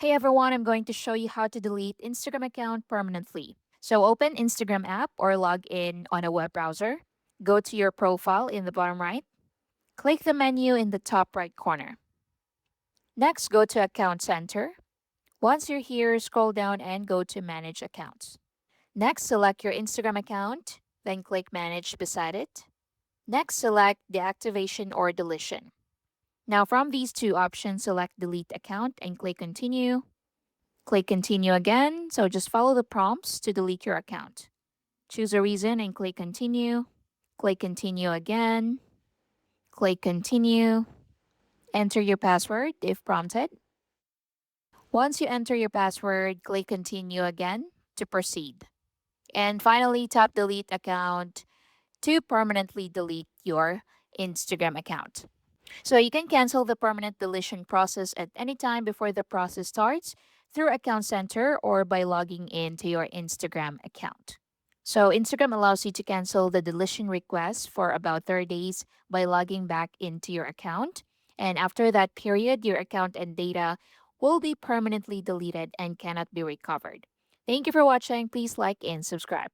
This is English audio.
Hey everyone, I'm going to show you how to delete Instagram account permanently. So open Instagram app or log in on a web browser. Go to your profile in the bottom right. Click the menu in the top right corner. Next, go to Account Center. Once you're here, scroll down and go to Manage Accounts. Next, select your Instagram account, then click Manage beside it. Next, select Deactivation or Deletion. Now, from these two options, select Delete Account and click Continue. Click Continue again, so just follow the prompts to delete your account. Choose a reason and click Continue. Click Continue again. Click Continue. Enter your password if prompted. Once you enter your password, click Continue again to proceed. And finally, tap Delete Account to permanently delete your Instagram account. So you can cancel the permanent deletion process at any time before the process starts through Account Center or by logging into your Instagram account. So Instagram allows you to cancel the deletion request for about 30 days by logging back into your account. And after that period, your account and data will be permanently deleted and cannot be recovered. Thank you for watching. Please like and subscribe.